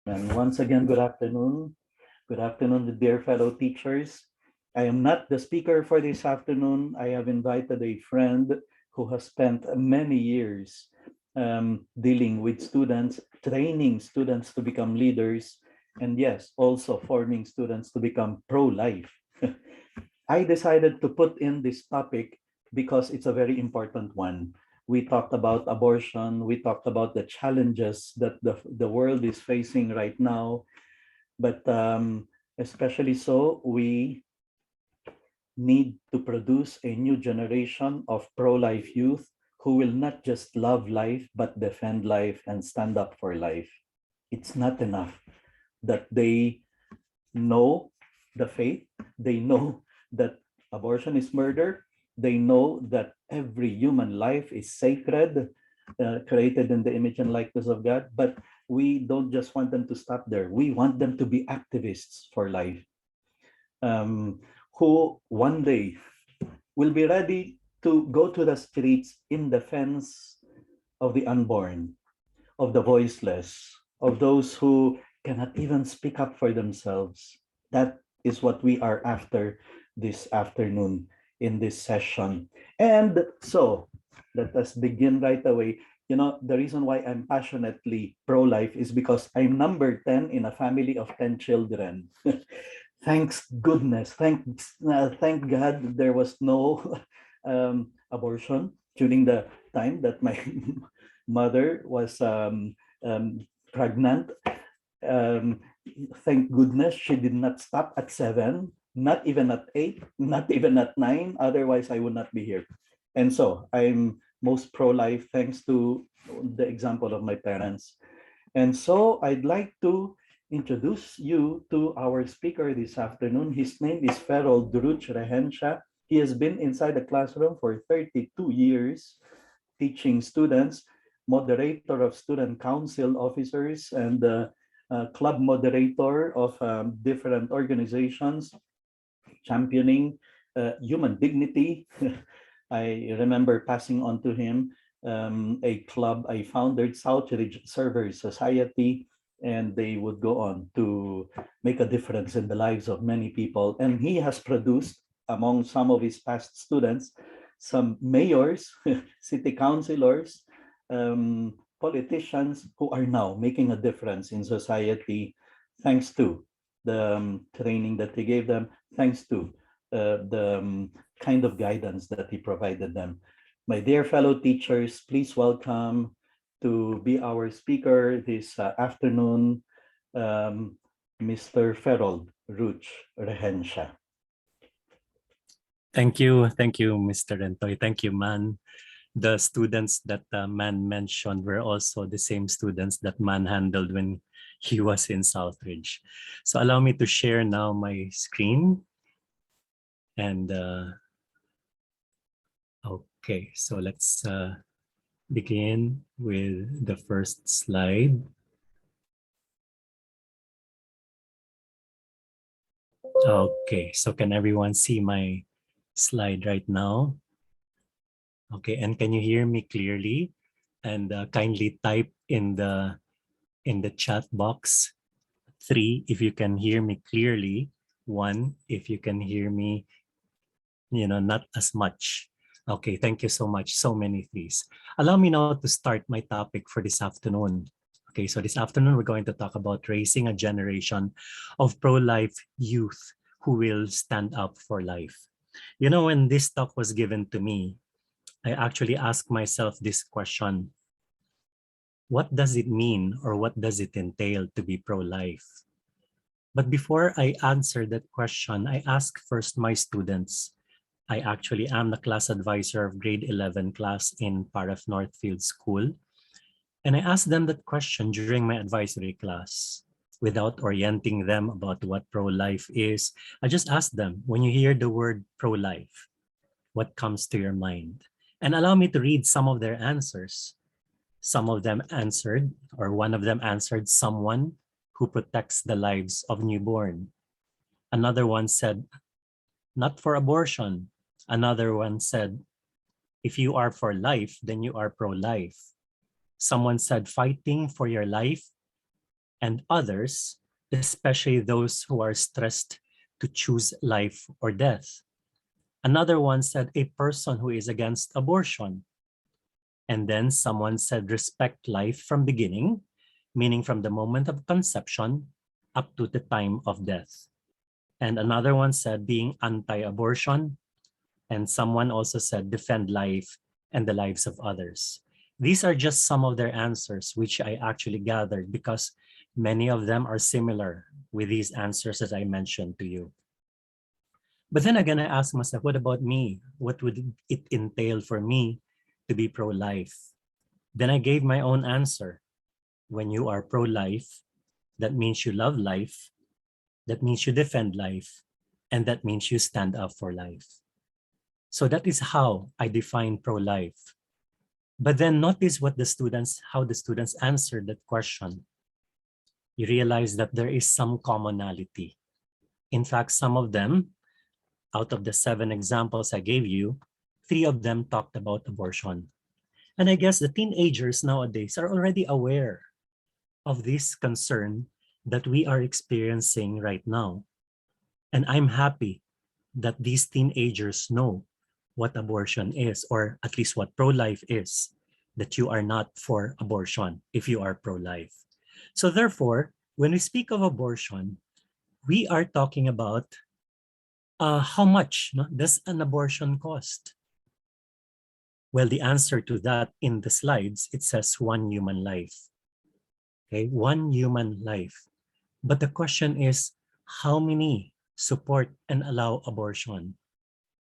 And once again, good afternoon. Good afternoon, dear fellow teachers. I am not the speaker for this afternoon. I have invited a friend who has spent many years dealing with students, training students to become leaders, and yes, also forming students to become pro-life. I decided to put in this topic because it's a very important one. We talked about abortion, we talked about the challenges that the world is facing right now, but especially so, we need to produce a new generation of pro-life youth who will not just love life, but defend life and stand up for life. It's not enough that they know the faith, they know that abortion is murder, they know that every human life is sacred, created in the image and likeness of God, but we don't just want them to stop there. We want them to be activists for life, who one day will be ready to go to the streets in defense of the unborn, of the voiceless, of those who cannot even speak up for themselves. That is what we are after this afternoon in this session. And so let us begin right away. You know, the reason why I'm passionately pro-life is because I'm number 10 in a family of 10 children. Thanks goodness, thank God there was no abortion during the time that my mother was pregnant. Um, thank goodness she did not stop at 7, not even at 8, not even at 9. Otherwise, I would not be here. And so I'm most pro-life thanks to the example of my parents. And so I'd like to introduce you to our speaker this afternoon. His name is Ferold Rutch Regencia. He has been inside the classroom for 32 years, teaching students, moderator of student council officers, and club moderator of different organizations championing human dignity. I remember passing on to him a club I founded, Southridge Server Society, and they would go on to make a difference in the lives of many people. And he has produced, among some of his past students, some mayors, city councilors, politicians who are now making a difference in society thanks to the training that he gave them, thanks to the kind of guidance that he provided them. My dear fellow teachers, please welcome to be our speaker this afternoon, Mr. Ferold Rutch Regencia. Thank you, Mr. Rentoy. Thank you, Man. The students that Man mentioned were also the same students that Man handled when he was in Southridge. So allow me to share now my screen. And okay, so let's begin with the first slide. Okay, so can everyone see my slide right now? Okay, and can you hear me clearly? And kindly type in the chat box 3 if you can hear me clearly, 1 if you can hear me, not as much. Okay, thank you so much. So many threes. Allow me now to start my topic for this afternoon. Okay, so this afternoon we're going to talk about raising a generation of pro-life youth who will stand up for life. You know, when this talk was given to me, I actually asked myself this question: what does it mean, or what does it entail to be pro-life? But before I answer that question, I ask first my students. I actually am the class advisor of grade 11 class in Paraf Northfield School. And I asked them that question during my advisory class without orienting them about what pro-life is. I just asked them, when you hear the word pro-life, what comes to your mind? And allow me to read some of their answers. Some of them answered, or one of them answered, someone who protects the lives of newborn. Another one said, not for abortion. Another one said, if you are for life, then you are pro-life. Someone said, fighting for your life and others, especially those who are stressed to choose life or death. Another one said a person who is against abortion. And then someone said respect life from beginning, meaning from the moment of conception up to the time of death. And another one said being anti-abortion. And someone also said defend life and the lives of others. These are just some of their answers, which I actually gathered because many of them are similar with these answers that I mentioned to you. But then again, I asked myself, what about me? What would it entail for me to be pro-life? Then I gave my own answer. When you are pro-life, that means you love life, that means you defend life, and that means you stand up for life. So that is how I define pro-life. But then notice how the students answered that question. You realize that there is some commonality. In fact, some of them, out of the 7 examples I gave you, 3 of them talked about abortion. And I guess the teenagers nowadays are already aware of this concern that we are experiencing right now. And I'm happy that these teenagers know what abortion is, or at least what pro-life is, that you are not for abortion if you are pro-life. So therefore, when we speak of abortion, we are talking about how much does an abortion cost? Well, the answer to that in the slides, it says 1 human life. Okay, 1 human life. But the question is, how many support and allow abortion?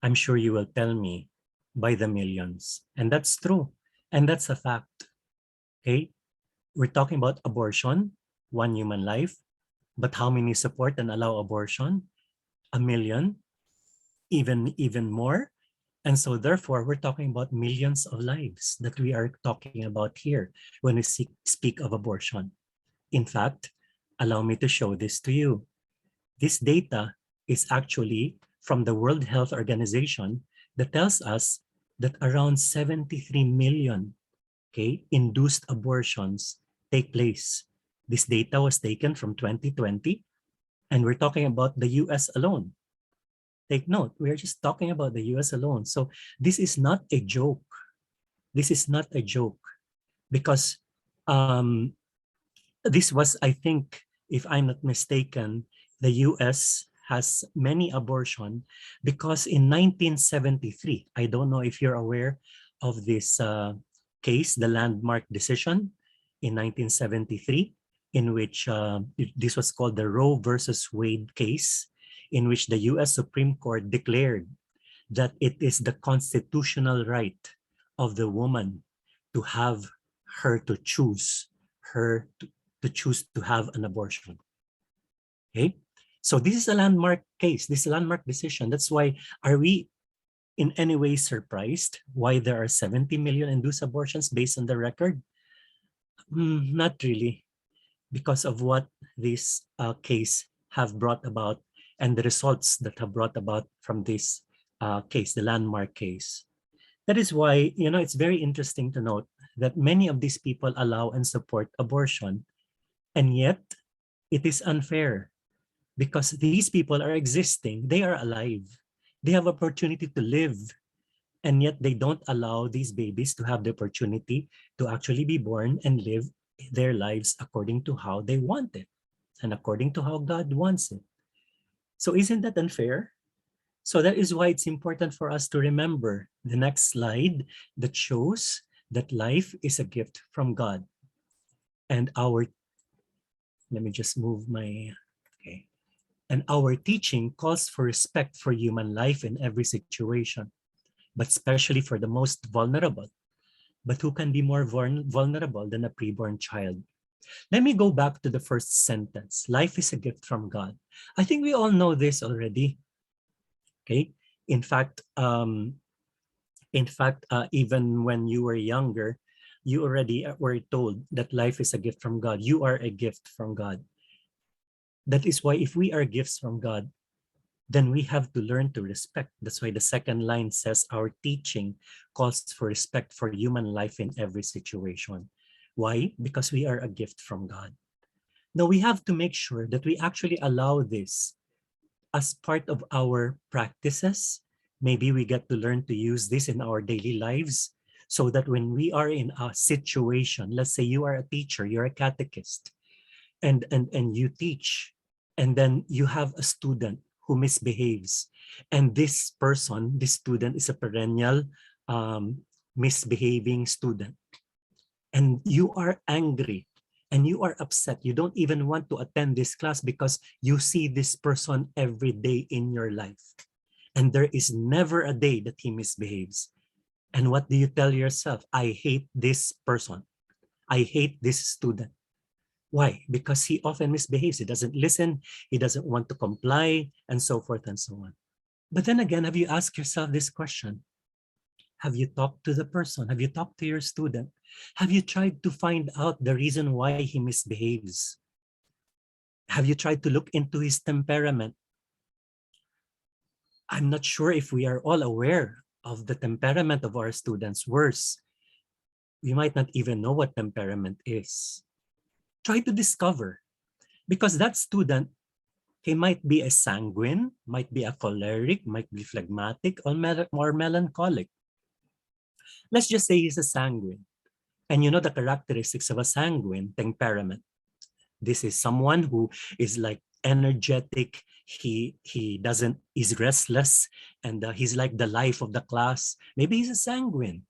I'm sure you will tell me by the millions. And that's true. And that's a fact. Okay, we're talking about abortion, 1 human life. But how many support and allow abortion? 1 million, even more. And so therefore, we're talking about millions of lives that we are talking about here when we speak of abortion. In fact, allow me to show this to you. This data is actually from the World Health Organization that tells us that around 73 million induced abortions take place. This data was taken from 2020, and we're talking about the US alone. Take note, we are just talking about the US alone. So this is not a joke. This is not a joke because this was, I think, if I'm not mistaken, the US has many abortion because in 1973, I don't know if you're aware of this case, the landmark decision in 1973, in which this was called the Roe versus Wade case, in which the US Supreme Court declared that it is the constitutional right of the woman to have her to choose to have an abortion. Okay, so this is a landmark case. This is a landmark decision. That's why, are we in any way surprised why there are 70 million induced abortions based on the record? Not really, because of what this case have brought about and the results that have brought about from this case, the landmark case. That is why, it's very interesting to note that many of these people allow and support abortion, and yet it is unfair because these people are existing, they are alive, they have opportunity to live, and yet they don't allow these babies to have the opportunity to actually be born and live their lives according to how they want it and according to how God wants it. So isn't that unfair? So that is why it's important for us to remember the next slide that shows that life is a gift from God. And let me just move my, okay. And our teaching calls for respect for human life in every situation, but especially for the most vulnerable. But who can be more vulnerable than a preborn child? Let me go back to the first sentence. Life is a gift from God. I think we all know this already. Okay. In fact, even when you were younger, you already were told that life is a gift from God. You are a gift from God. That is why if we are gifts from God, then we have to learn to respect. That's why the second line says our teaching calls for respect for human life in every situation. Why? Because we are a gift from God. Now we have to make sure that we actually allow this as part of our practices. Maybe we get to learn to use this in our daily lives so that when we are in a situation, let's say you are a teacher, you're a catechist, and you teach, and then you have a student who misbehaves, and this person, this student is a perennial um, misbehaving student, and you are angry and you are upset. You don't even want to attend this class because you see this person every day in your life. And there is never a day that he misbehaves. And what do you tell yourself? I hate this person. I hate this student. Why? Because he often misbehaves. He doesn't listen. He doesn't want to comply, and so forth and so on. But then again, have you asked yourself this question? Have you talked to the person? Have you talked to your student? Have you tried to find out the reason why he misbehaves? Have you tried to look into his temperament? I'm not sure if we are all aware of the temperament of our students. Worse, we might not even know what temperament is. Try to discover, because that student, he might be a sanguine, might be a choleric, might be phlegmatic, or melancholic. Let's just say he's a sanguine. And you know the characteristics of a sanguine temperament. This is someone who is like energetic. He's restless, and he's like the life of the class. Maybe he's a sanguine.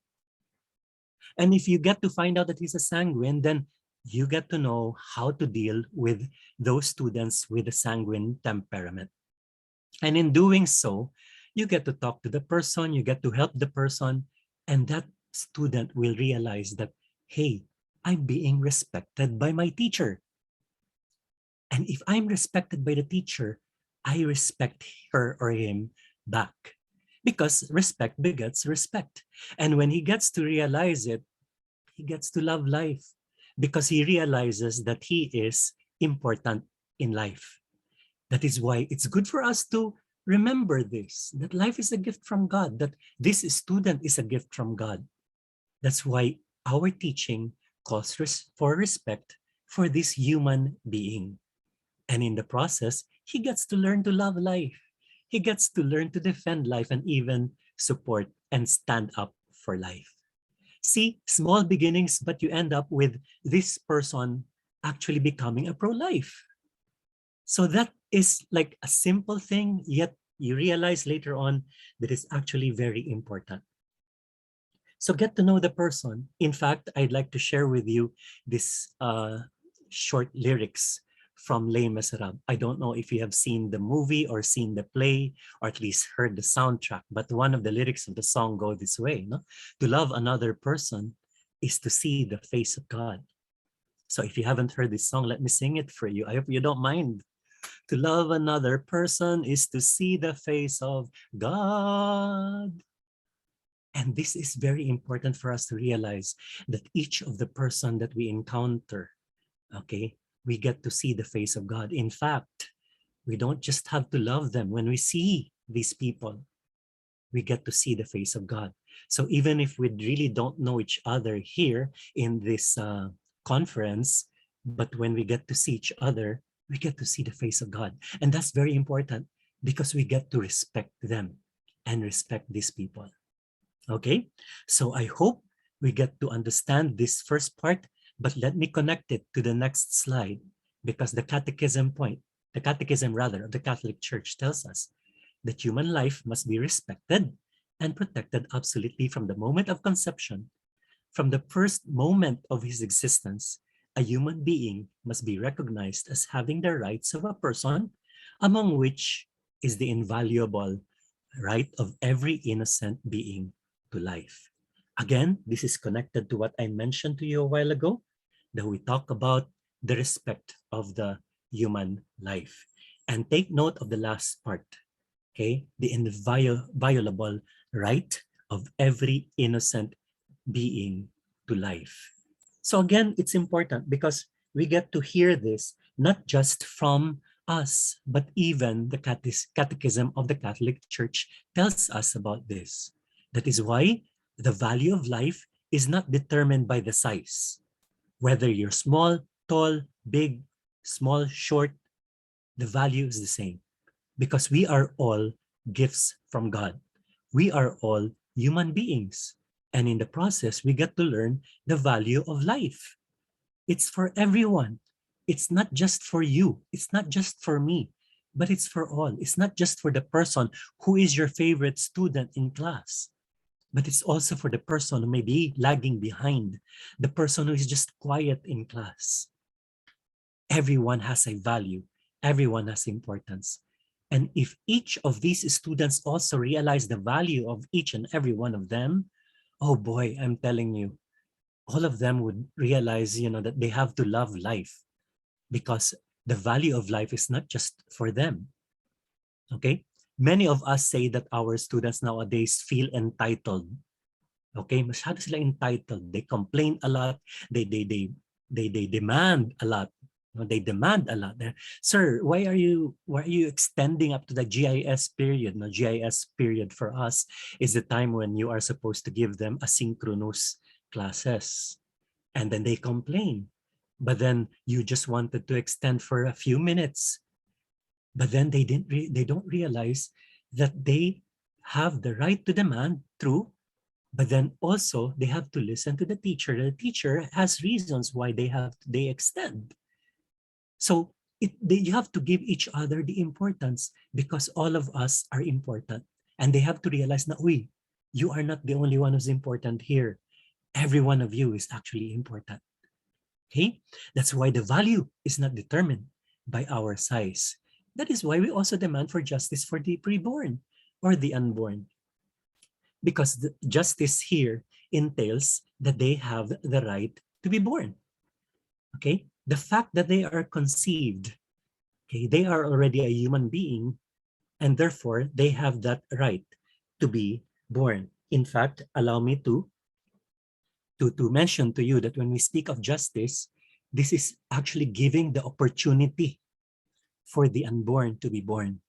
And if you get to find out that he's a sanguine, then you get to know how to deal with those students with a sanguine temperament. And in doing so, you get to talk to the person, you get to help the person, and that student will realize that, hey, I'm being respected by my teacher. And if I'm respected by the teacher, I respect her or him back. Because respect begets respect. And when he gets to realize it, he gets to love life because he realizes that he is important in life. That is why it's good for us to remember this, that life is a gift from God, that this student is a gift from God. That's why our teaching calls for respect for this human being. And in the process, he gets to learn to love life. He gets to learn to defend life and even support and stand up for life. See, small beginnings, but you end up with this person actually becoming a pro-life. So that is like a simple thing, yet you realize later on that it's actually very important. So get to know the person. In fact, I'd like to share with you this short lyrics from Les Miserables. I don't know if you have seen the movie or seen the play or at least heard the soundtrack, but one of the lyrics of the song go this way, no? To love another person is to see the face of God. So if you haven't heard this song, let me sing it for you. I hope you don't mind. To love another person is to see the face of God. And this is very important for us to realize that each of the person that we encounter, okay, we get to see the face of God. In fact, we don't just have to love them. When we see these people, we get to see the face of God. So even if we really don't know each other here in this conference, but when we get to see each other, we get to see the face of God. And that's very important because we get to respect them and respect these people. Okay, so I hope we get to understand this first part, but let me connect it to the next slide because the catechism of the Catholic Church tells us that human life must be respected and protected absolutely from the moment of conception. From the first moment of his existence, a human being must be recognized as having the rights of a person, among which is the invaluable right of every innocent being to life. Again, this is connected to what I mentioned to you a while ago, that we talk about the respect of the human life. And take note of the last part, okay? The inviolable right of every innocent being to life. So again, it's important because we get to hear this not just from us, but even the Catechism of the Catholic Church tells us about this. That is why the value of life is not determined by the size, whether you're small, tall, big, small, short, the value is the same because we are all gifts from God. We are all human beings. And in the process, we get to learn the value of life. It's for everyone. It's not just for you. It's not just for me, but it's for all. It's not just for the person who is your favorite student in class, but it's also for the person who may be lagging behind, the person who is just quiet in class. Everyone has a value. Everyone has importance. And if each of these students also realize the value of each and every one of them, oh boy, I'm telling you, all of them would realize, that they have to love life because the value of life is not just for them. Okay? Many of us say that our students nowadays feel entitled. Okay? Masyado sila entitled. They complain a lot. They demand a lot. They demand a lot. Sir, why are you extending up to the GIS period? No, GIS period for us is the time when you are supposed to give them asynchronous classes. And then they complain. But then you just wanted to extend for a few minutes. But then they don't realize that they have the right to demand, true, but then also they have to listen to the teacher. The teacher has reasons why they extend. So you have to give each other the importance because all of us are important. And they have to realize that, you are not the only one who's important here. Every one of you is actually important. Okay? That's why the value is not determined by our size. That is why we also demand for justice for the preborn or the unborn. Because the justice here entails that they have the right to be born. Okay? The fact that they are conceived, okay, they are already a human being, and therefore they have that right to be born. In fact, allow me to mention to you that when we speak of justice, this is actually giving the opportunity for the unborn to be born.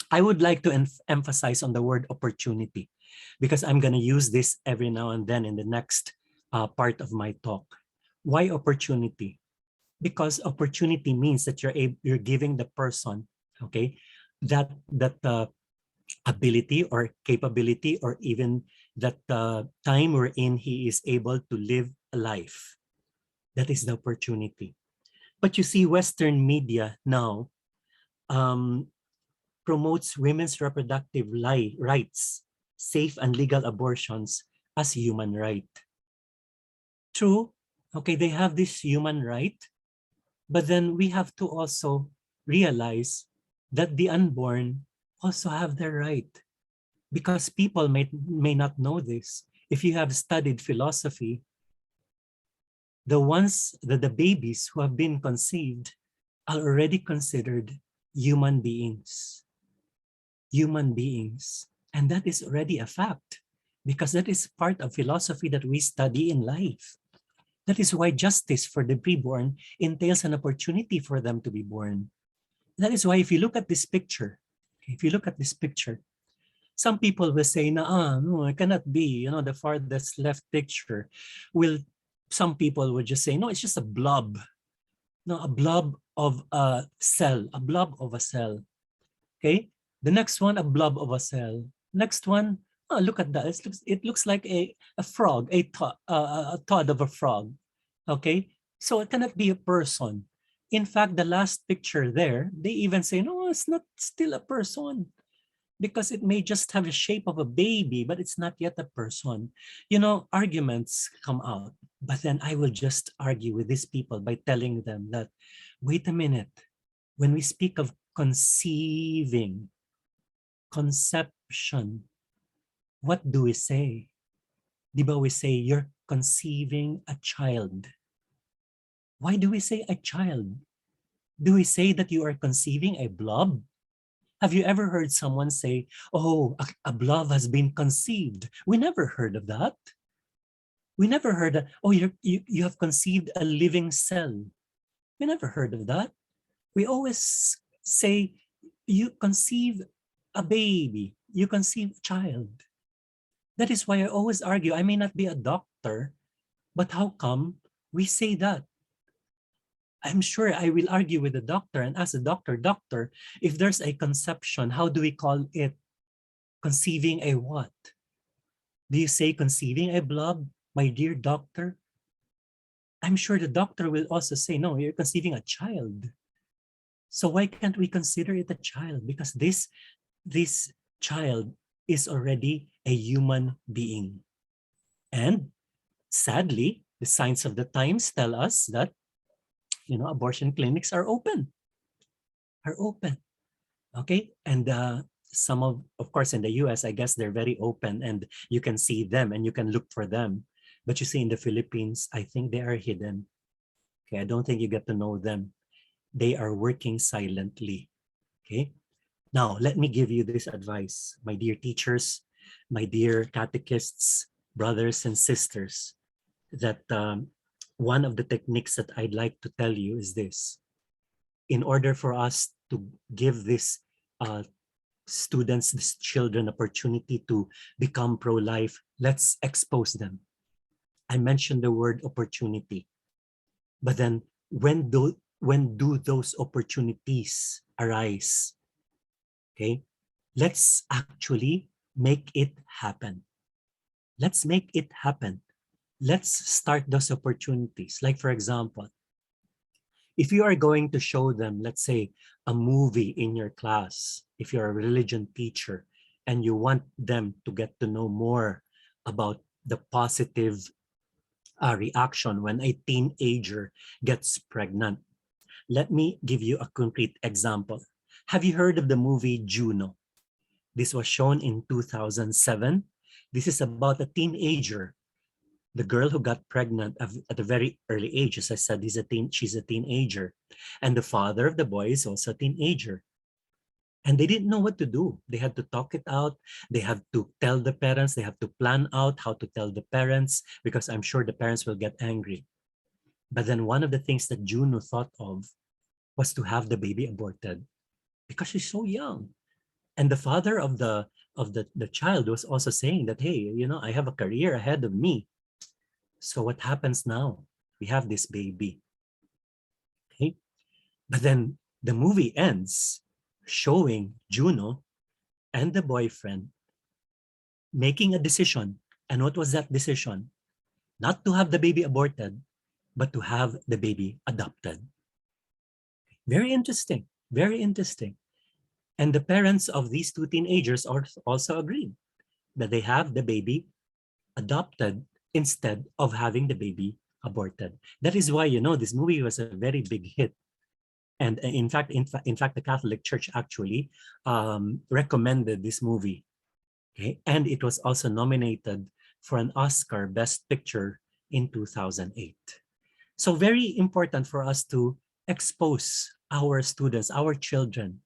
I would like to emphasize on the word opportunity because I'm going to use this every now and then in the next part of my talk. Why opportunity? Because opportunity means that you're giving the person, okay, that ability or capability or even that time wherein he is able to live a life. That is the opportunity. But you see, Western media now promotes women's reproductive rights, safe and legal abortions as human right. True, okay, they have this human right, but then we have to also realize that the unborn also have their right because people may not know this. If you have studied philosophy, the babies who have been conceived are already considered human beings. Human beings. And that is already a fact because that is part of philosophy that we study in life. That is why justice for the preborn entails an opportunity for them to be born. That is why if you look at this picture, some people will say, no, it cannot be, the farthest left picture. Some people would just say, no, it's just a blob. No, a blob of a cell, Okay? The next one, a blob of a cell. Next one, look at that. It looks like a frog, a tod of a frog. Okay? So it cannot be a person. In fact, the last picture there, they even say, no, it's not still a person because it may just have a shape of a baby, but it's not yet a person. Arguments come out. But then I will just argue with these people by telling them that, wait a minute, when we speak of conceiving, conception, what do we say? Diba we say you're conceiving a child. Why do we say a child? Do we say that you are conceiving a blob? Have you ever heard someone say, oh, a blob has been conceived? We never heard of that. We never heard that, oh, you have conceived a living cell. We never heard of that. We always say, you conceive a baby, you conceive a child. That is why I always argue, I may not be a doctor, but how come we say that? I'm sure I will argue with the doctor and ask the doctor, doctor, if there's a conception, how do we call it? Conceiving a what? Do you say conceiving a blob, my dear doctor? I'm sure the doctor will also say, no, you're conceiving a child. So why can't we consider it a child? Because this child is already a human being. And sadly, the signs of the times tell us that, abortion clinics are open. Okay. And some of course, in the US, I guess they're very open and you can see them and you can look for them. But you see in the Philippines, I think they are hidden. Okay. I don't think you get to know them. They are working silently. Okay. Now, let me give you this advice, my dear teachers, my dear catechists, brothers and sisters, that one of the techniques that I'd like to tell you is this. In order for us to give this students, these children, opportunity to become pro-life, let's expose them. I mentioned the word opportunity, but then when do those opportunities arise? Okay, let's actually make it happen. Let's make it happen. Let's start those opportunities. Like, for example, if you are going to show them, let's say, a movie in your class, if you're a religion teacher and you want them to get to know more about the positive reaction when a teenager gets pregnant, let me give you a concrete example. Have you heard of the movie Juno? This was shown in 2007. This is about a teenager, the girl who got pregnant at a very early age. As I said, she's a teenager. And the father of the boy is also a teenager. And they didn't know what to do. They had to talk it out. They have to tell the parents. They have to plan out how to tell the parents, because I'm sure the parents will get angry. But then one of the things that Juno thought of was to have the baby aborted because she's so young. And the father of the child was also saying that, hey, I have a career ahead of me. So what happens now? We have this baby. Okay. But then the movie ends showing Juno and the boyfriend making a decision. And what was that decision? Not to have the baby aborted, but to have the baby adopted. Very interesting. Very interesting. And the parents of these two teenagers also agreed that they have the baby adopted instead of having the baby aborted. That is why, this movie was a very big hit. And in fact, the Catholic Church actually recommended this movie. Okay? And it was also nominated for an Oscar Best Picture in 2008. So very important for us to expose our students, our children,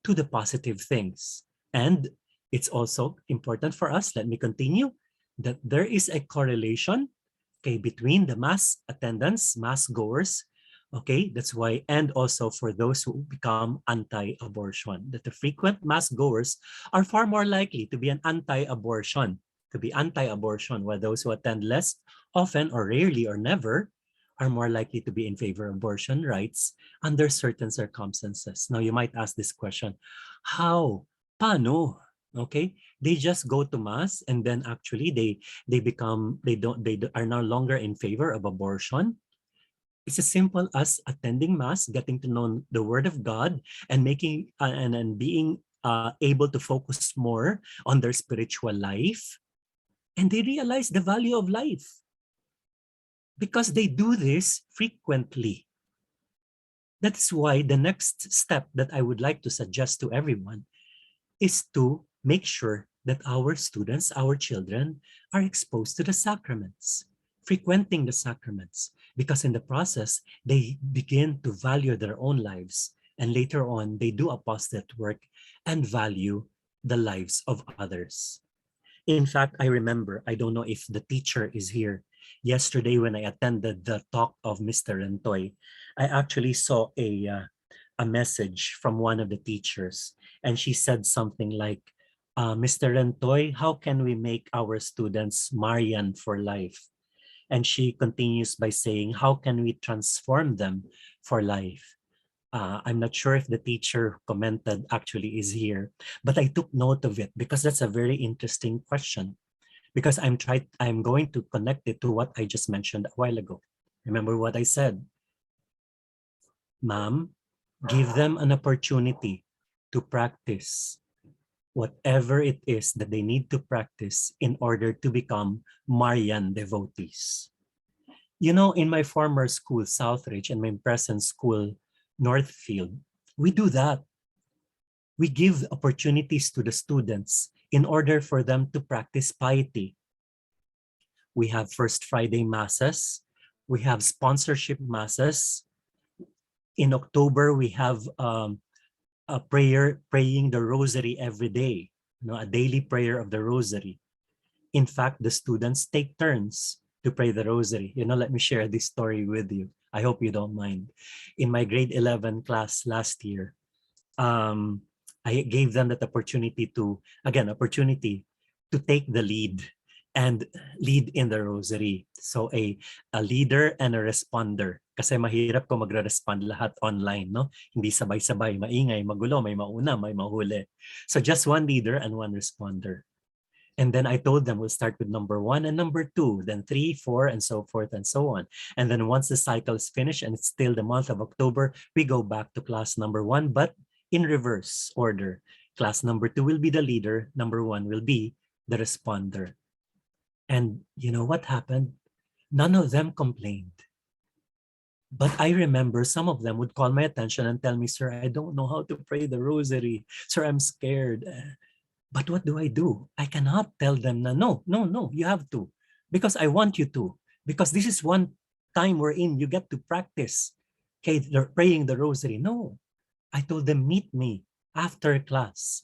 to the positive things. And it's also important for us, let me continue, that there is a correlation, okay, between the mass attendance, mass goers, okay, that's why, and also for those who become anti-abortion, that the frequent mass goers are far more likely to be an anti-abortion, while those who attend less often or rarely or never are more likely to be in favor of abortion rights under certain circumstances. Now, you might ask this question, how? Paano? Okay, they just go to mass and then actually they are no longer in favor of abortion. It's as simple as attending mass, getting to know the word of God, and making and being able to focus more on their spiritual life, and they realize the value of life because they do this frequently. That's why the next step that I would like to suggest to everyone is to make sure that our students, our children, are exposed to the sacraments, frequenting the sacraments, because in the process, they begin to value their own lives. And later on, they do apostolate work and value the lives of others. In fact, I remember, I don't know if the teacher is here. Yesterday, when I attended the talk of Mr. Rentoy, I actually saw a message from one of the teachers, and she said something like, Mr. Rentoy, how can we make our students Marion for life? And she continues by saying, how can we transform them for life? I'm not sure if the teacher who commented actually is here, but I took note of it because that's a very interesting question. Because I'm going to connect it to what I just mentioned a while ago. Remember what I said? Ma'am, give them an opportunity to practice whatever it is that they need to practice in order to become Marian devotees. You know, in my former school, Southridge, and my present school, Northfield, we do that. We give opportunities to the students in order for them to practice piety. We have First Friday masses. We have sponsorship masses. In October, we have a praying the rosary every day, a daily prayer of the rosary. In fact, the students take turns to pray the rosary. Let me share this story with you. I hope you don't mind. In my grade 11 class last year, I gave them that opportunity to take the lead and lead in the rosary. So a leader and a responder. Kasi mahirap kung magre-respond lahat online, no? Hindi sabay-sabay, maingay, magulo, may mauna, may mahuli. So just one leader and one responder. And then I told them we'll start with number 1 and number 2, then 3, 4, and so forth and so on. And then once the cycle is finished and it's still the month of October, we go back to class number 1, but in reverse order. Class number 2 will be the leader, number 1 will be the responder. And you know what happened? None of them complained. But I remember some of them would call my attention and tell me, sir, I don't know how to pray the rosary. Sir, I'm scared. But what do? I cannot tell them, no, you have to. Because I want you to. Because this is one time wherein you get to practice, okay, praying the rosary. No, I told them, meet me after class.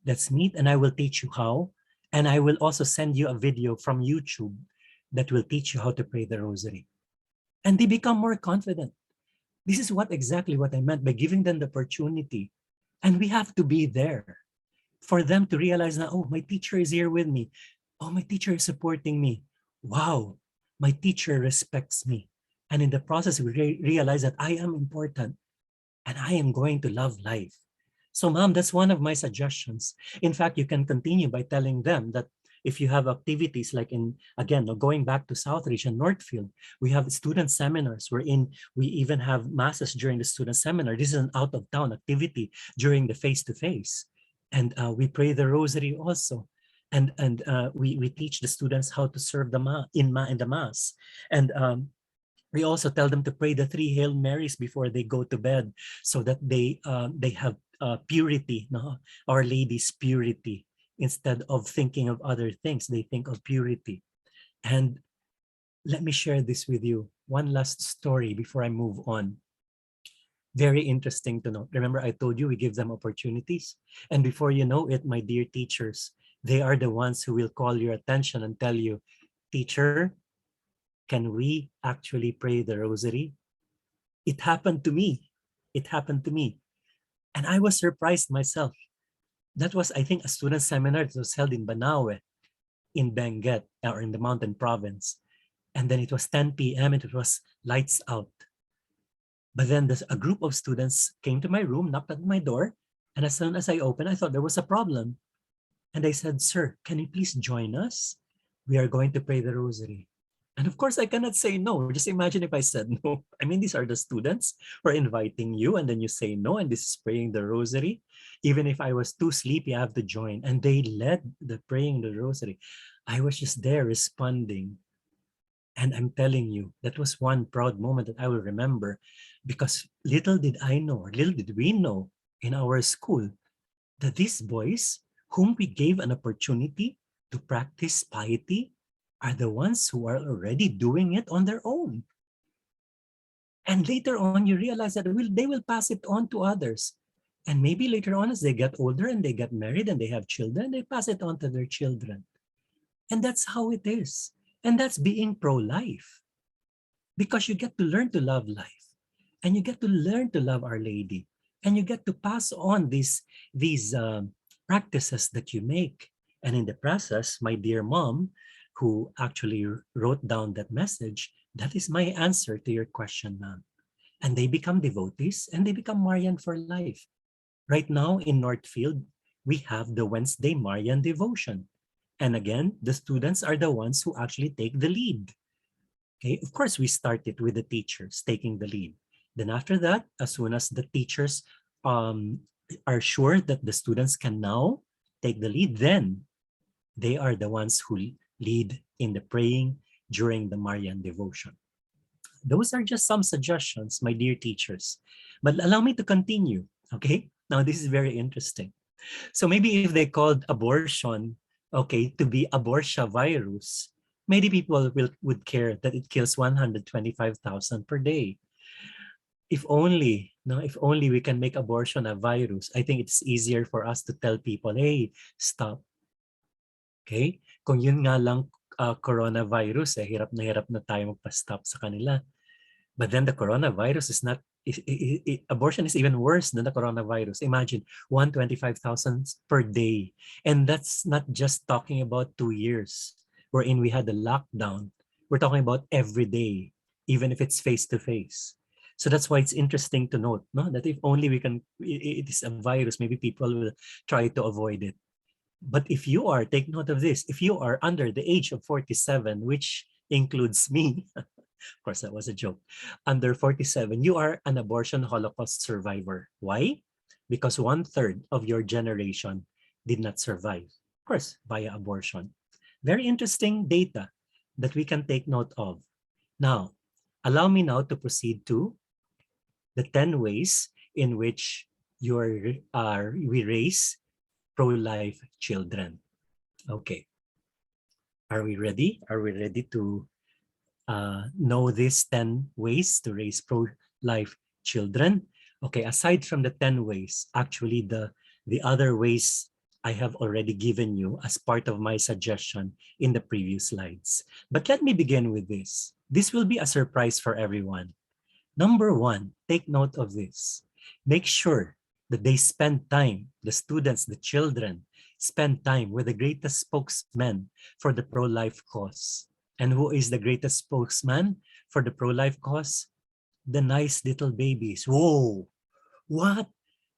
Let's meet and I will teach you how. And I will also send you a video from YouTube that will teach you how to pray the rosary. And they become more confident. This is exactly what I meant by giving them the opportunity. And we have to be there for them to realize that, oh, my teacher is here with me. Oh, my teacher is supporting me. Wow, my teacher respects me. And in the process, we realize that I am important and I am going to love life. So, ma'am, that's one of my suggestions. In fact, you can continue by telling them that if you have activities like going back to Southridge and Northfield, we have student seminars wherein we even have masses during the student seminar. This is an out-of-town activity during the face-to-face. And we pray the rosary also. And we teach the students how to serve in the mass. And we also tell them to pray the 3 Hail Marys before they go to bed so that they have purity, no? Our Lady's purity. Instead of thinking of other things, they think of purity. And let me share this with you. One last story before I move on. Very interesting to know. Remember, I told you we give them opportunities. And before you know it, my dear teachers, they are the ones who will call your attention and tell you, teacher, can we actually pray the rosary? It happened to me. It happened to me. And I was surprised myself. That was, I think, a student seminar that was held in Banawe, in Benguet, or in the mountain province. And then it was 10 p.m. and it was lights out. But then a group of students came to my room, knocked at my door, and as soon as I opened, I thought there was a problem. And I said, sir, can you please join us? We are going to pray the rosary. And of course, I cannot say no. Just imagine if I said no. I mean, these are the students who are inviting you, and then you say no, and this is praying the rosary. Even if I was too sleepy, I have to join. And they led the praying the rosary. I was just there responding. And I'm telling you, that was one proud moment that I will remember, because little did I know, or little did we know in our school, that these boys, whom we gave an opportunity to practice piety, are the ones who are already doing it on their own. And later on, you realize that they will pass it on to others. And maybe later on, as they get older and they get married and they have children, they pass it on to their children. And that's how it is. And that's being pro-life. Because you get to learn to love life. And you get to learn to love Our Lady. And you get to pass on these practices that you make. And in the process, my dear mom, who actually wrote down that message, that is my answer to your question, ma'am. And they become devotees and they become Marian for life. Right now in Northfield, we have the Wednesday Marian devotion. And again, the students are the ones who actually take the lead. Okay, of course, we started with the teachers taking the lead. Then after that, as soon as the teachers um, are sure that the students can now take the lead, then they are the ones who lead in the praying during the Marian devotion. Those are just some suggestions, my dear teachers. But allow me to continue, okay? Now, this is very interesting. So maybe if they called abortion, okay, to be abortia virus, many people would care that it kills 125,000 per day. If only, no, if only we can make abortion a virus, I think it's easier for us to tell people, hey, stop. Okay? Kung yun nga lang coronavirus, hirap na tayo magpa-stop sa kanila. But then the coronavirus is not, abortion is even worse than the coronavirus. Imagine 125,000 per day. And that's not just talking about 2 years wherein we had the lockdown. We're talking about every day, even if it's face-to-face. So that's why it's interesting to note, no, that if only we can, it is a virus, maybe people will try to avoid it. But if you are, take note of this, if you are under the age of 47, which includes me, of course, that was a joke. Under 47, you are an abortion Holocaust survivor. Why? Because 1/3 of your generation did not survive. Of course, via abortion. Very interesting data that we can take note of. Now, allow me now to proceed to the 10 ways in which we raise pro-life children. Okay. Are we ready? Are we ready to know these 10 ways to raise pro-life children? Okay, aside from the 10 ways, actually the other ways I have already given you as part of my suggestion in the previous slides. But let me begin with this. This will be a surprise for everyone. Number one, take note of this. Make sure that they spend time, the students, the children, spend time with the greatest spokesman for the pro-life cause. And who is the greatest spokesman for the pro-life cause? The nice little babies. Whoa, what?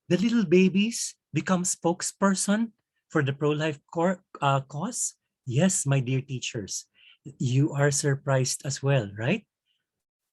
The little babies become spokesperson for the pro-life cause? Yes, my dear teachers, you are surprised as well, right?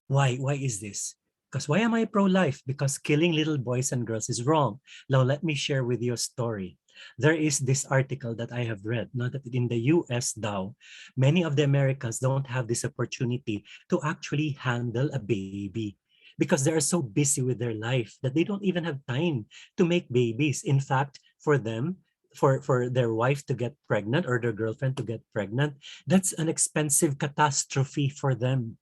Why? Why is this? Because why am I pro-life? Because killing little boys and girls is wrong. Now, let me share with you a story. There is this article that I have read, not that in the US now, many of the Americans don't have this opportunity to actually handle a baby because they are so busy with their life that they don't even have time to make babies. In fact, for them, for their wife to get pregnant or their girlfriend to get pregnant, that's an expensive catastrophe for them.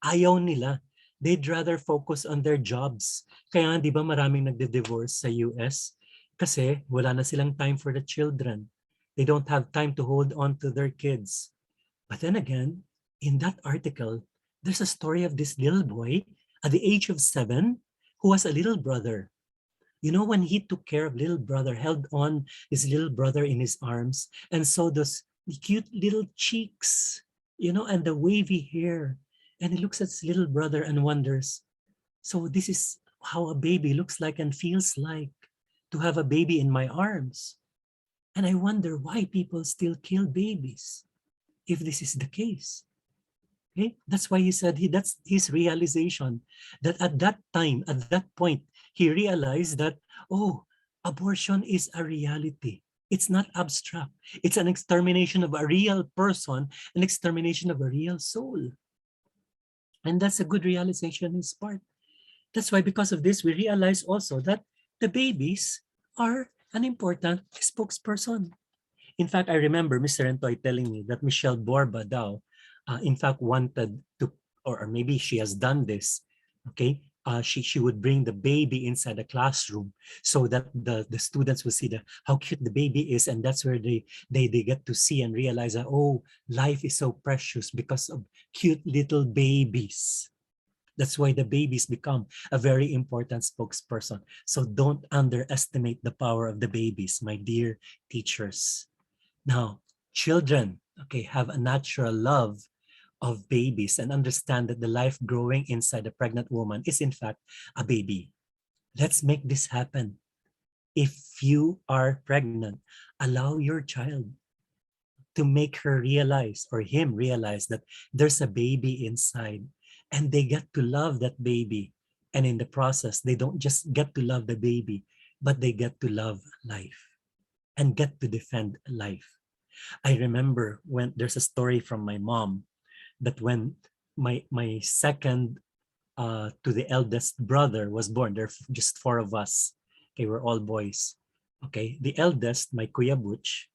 Ayaw nila. They'd rather focus on their jobs. Kaya di ba maraming nagde-divorce sa US? Kasi wala na silang time for the children. They don't have time to hold on to their kids. But then again, in that article, there's a story of this little boy at the age of 7 who has a little brother. You know, when he took care of little brother, held on his little brother in his arms, and saw those cute little cheeks, you know, and the wavy hair. And he looks at his little brother and wonders, so this is how a baby looks like and feels like to have a baby in my arms. And I wonder why people still kill babies if this is the case. Okay? That's why he said that's his realization that at that time, at that point, he realized that, oh, abortion is a reality. It's not abstract. It's an extermination of a real person, an extermination of a real soul. And that's a good realization on his part. That's why because of this, we realize also that the babies are an important spokesperson. In fact, I remember Mr. Entoy telling me that Michelle Borba daw, in fact, wanted to, or maybe she has done this, okay? She would bring the baby inside the classroom so that the students will see how cute the baby is, and that's where they get to see and realize that, oh, life is so precious because of cute little babies. That's why the babies become a very important spokesperson. So don't underestimate the power of the babies, my dear teachers. Now, children, okay, have a natural love of babies and understand that the life growing inside a pregnant woman is in fact a baby. Let's make this happen. If you are pregnant, allow your child to make her realize or him realize that there's a baby inside and they get to love that baby. And in the process, they don't just get to love the baby, but they get to love life and get to defend life. I remember when there's a story from my mom that when my second to the eldest brother was born, there are just four of us. Okay, we're all boys. Okay, the eldest, my Kuya Butch.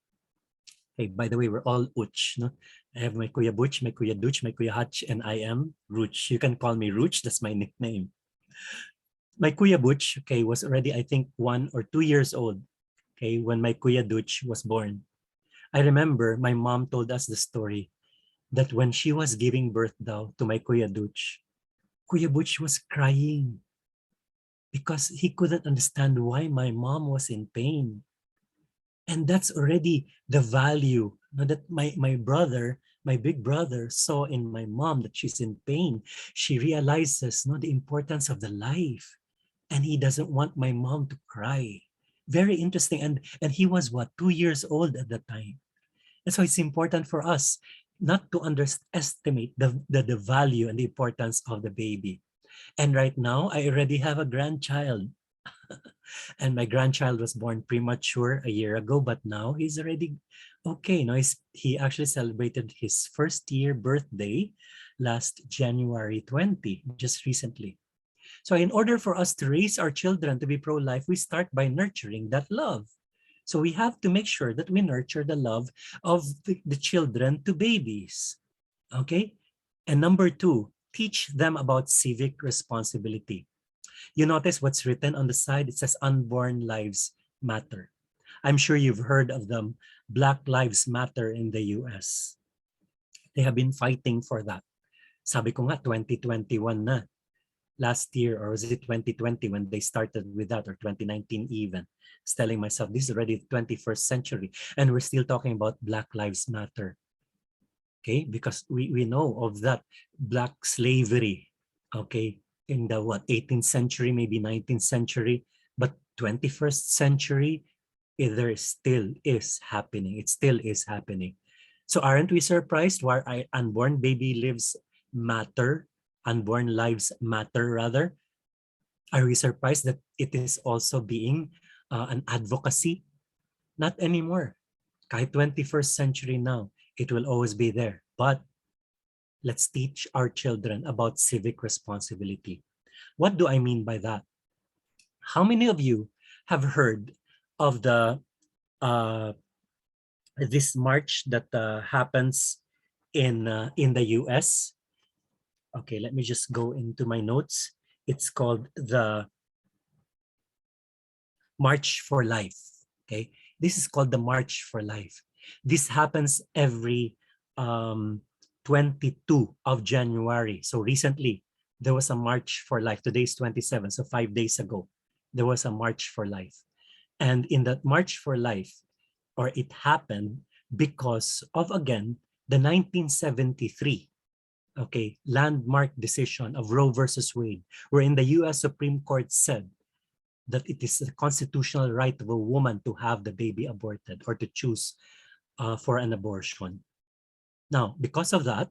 Hey, by the way, we're all Uch. No? I have my Kuya Butch, my Kuya Dutch, my Kuya Hutch, and I am Ruch. You can call me Ruch. That's my nickname. My Kuya Butch, okay, was already, I think, 1 or 2 years old, okay, when my Kuya Dutch was born. I remember my mom told us the story that when she was giving birth daw to my Kuya Butch was crying because he couldn't understand why my mom was in pain. And that's already the value that my brother, my big brother saw in my mom, that she's in pain. She realizes the importance of the life. And he doesn't want my mom to cry. Very interesting. And he was what, 2 years old at the time. And so it's important for us not to underestimate the value and the importance of the baby. And right now, I already have a grandchild. And my grandchild was born premature a year ago, but now he's already okay. Now he actually celebrated his first year birthday last January 20, just recently. So in order for us to raise our children to be pro-life, we start by nurturing that love. So we have to make sure that we nurture the love of the children to babies. Okay? And number two, teach them about civic responsibility. You notice what's written on the side? It says unborn lives matter. I'm sure you've heard of them. Black Lives Matter in the US. They have been fighting for that. Sabi ko nga, 2021 na. Last year, or was it 2020 when they started with that, or 2019 even. I was telling myself, this is already the 21st century and we're still talking about Black Lives Matter. Okay, because we know of that black slavery, okay, in the 18th century, maybe 19th century, but 21st century, there still is happening. It still is happening. So aren't we surprised why unborn baby lives matter? Unborn lives matter, rather. Are we surprised that it is also being an advocacy? Not anymore. Kahit 21st century now, it will always be there. But let's teach our children about civic responsibility. What do I mean by that? How many of you have heard of the this march that happens in the US? Okay, let me just go into my notes. It's called the March for Life. Okay, this is called the March for Life. This happens every 22 of January. So recently, there was a March for Life. Today is 27, so 5 days ago, there was a March for Life. And in that March for Life, or it happened because of, again, the 1973 landmark decision of Roe versus Wade, wherein the US Supreme Court said that it is a constitutional right of a woman to have the baby aborted or to choose for an abortion. Now, because of that,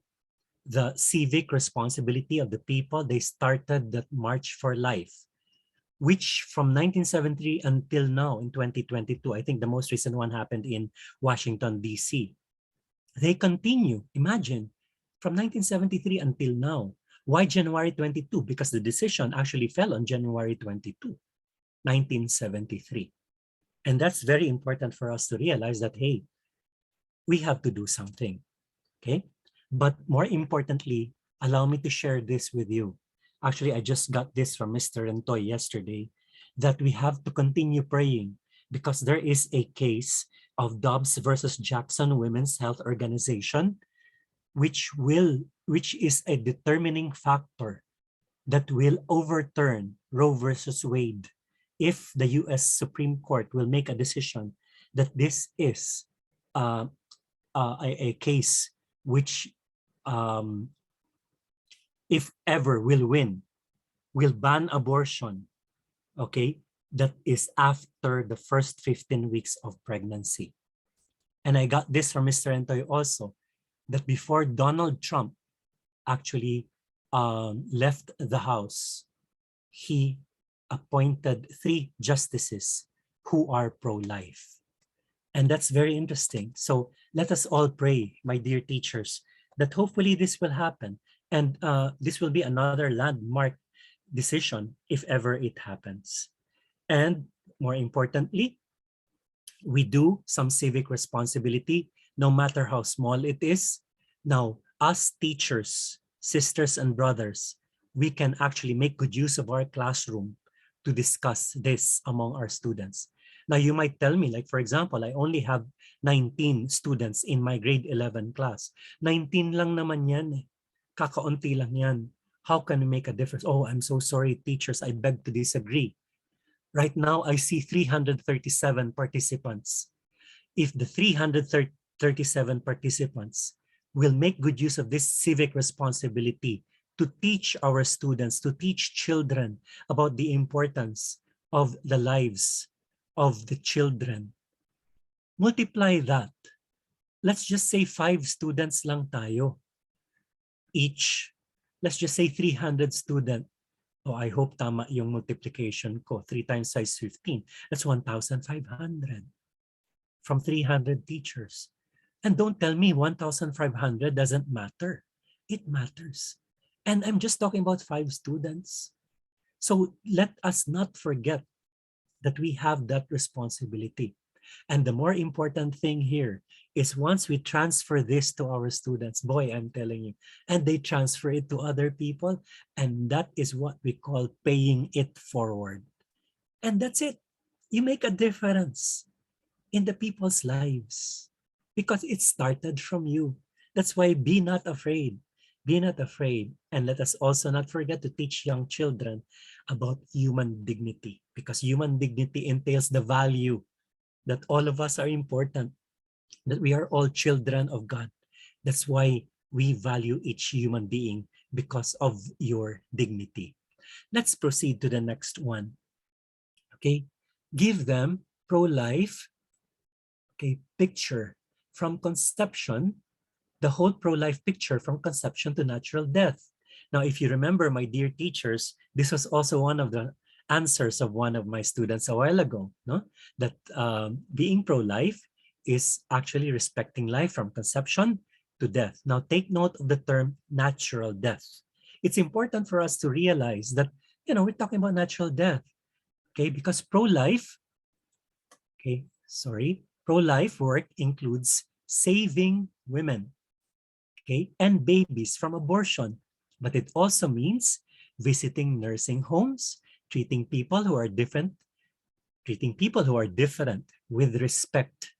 the civic responsibility of the people, they started that March for Life, which from 1973 until now in 2022, I think the most recent one happened in Washington, D.C. They continue, imagine, from 1973 until now. Why January 22? Because the decision actually fell on January 22, 1973. And that's very important for us to realize that, hey, we have to do something, okay? But more importantly, allow me to share this with you. Actually, I just got this from Mr. Rentoy yesterday, that we have to continue praying because there is a case of Dobbs versus Jackson Women's Health Organization, which is a determining factor that will overturn Roe versus Wade if the US Supreme Court will make a decision that this is a case which, um, if ever, will win, will ban abortion, okay, that is after the first 15 weeks of pregnancy. And I got this from Mr. Entoy also, that before Donald Trump actually left the House, he appointed 3 justices who are pro-life. And that's very interesting. So let us all pray, my dear teachers, that hopefully this will happen. And this will be another landmark decision if ever it happens. And more importantly, we do some civic responsibility, no matter how small it is. Now, as teachers, sisters and brothers, we can actually make good use of our classroom to discuss this among our students. Now, you might tell me, like, for example, I only have 19 students in my grade 11 class. 19 lang naman yan eh. Kakaunti lang yan. How can we make a difference? Oh, I'm so sorry, teachers, I beg to disagree. Right now, I see 337 participants. If the 337 participants will make good use of this civic responsibility to teach our students, to teach children about the importance of the lives of the children, multiply that. Let's just say 5 students lang tayo each. Let's just say 300 students. Oh, I hope tama yung multiplication ko. 3 times size 15. That's 1,500 from 300 teachers. And don't tell me 1,500 doesn't matter. It matters. And I'm just talking about 5 students. So let us not forget that we have that responsibility. And the more important thing here is once we transfer this to our students, boy, I'm telling you, and they transfer it to other people, and that is what we call paying it forward. And that's it. You make a difference in the people's lives because it started from you. That's why be not afraid. Be not afraid. And let us also not forget to teach young children about human dignity, because human dignity entails the value that all of us are important, that we are all children of God. That's why we value each human being, because of your dignity. Let's proceed to the next one. Okay, give them pro-life, okay, picture from conception, the whole pro-life picture from conception to natural death. Now, if you remember, my dear teachers, this was also one of the answers of one of my students a while ago, no? That being pro-life is actually respecting life from conception to death. Now, take note of the term natural death. It's important for us to realize that, we're talking about natural death, okay? Because pro-life, pro-life work includes saving women, okay, and babies from abortion. But it also means visiting nursing homes, treating people who are different with respect,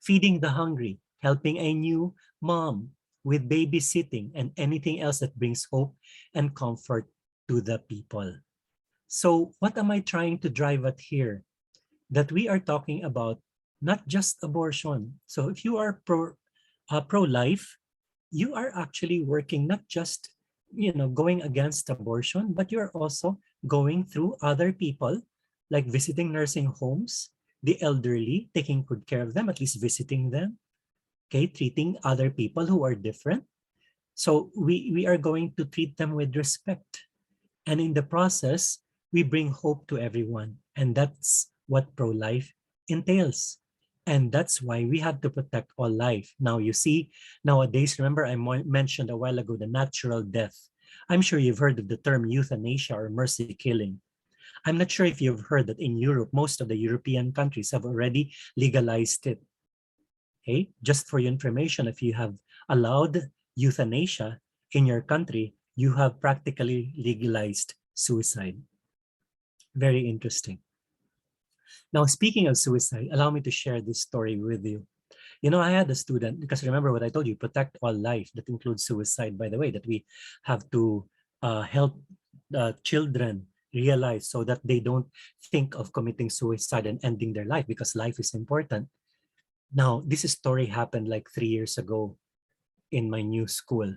feeding the hungry, helping a new mom with babysitting, and anything else that brings hope and comfort to the people. So what am I trying to drive at here? That we are talking about not just abortion. So if you are pro-life, you are actually working not just going against abortion, but you're also going through other people, like visiting nursing homes, the elderly, taking good care of them, at least visiting them, okay, treating other people who are different. So we are going to treat them with respect. And in the process, we bring hope to everyone. And that's what pro-life entails. And that's why we have to protect all life. Now, you see, nowadays, remember I mentioned a while ago the natural death. I'm sure you've heard of the term euthanasia or mercy killing. I'm not sure if you've heard that in Europe, most of the European countries have already legalized it. Okay, just for your information, if you have allowed euthanasia in your country, you have practically legalized suicide. Very interesting. Now, speaking of suicide, allow me to share this story with you. I had a student, because remember what I told you, protect all life. That includes suicide, by the way, that we have to help children realize so that they don't think of committing suicide and ending their life, because life is important. Now, this story happened like 3 years ago in my new school.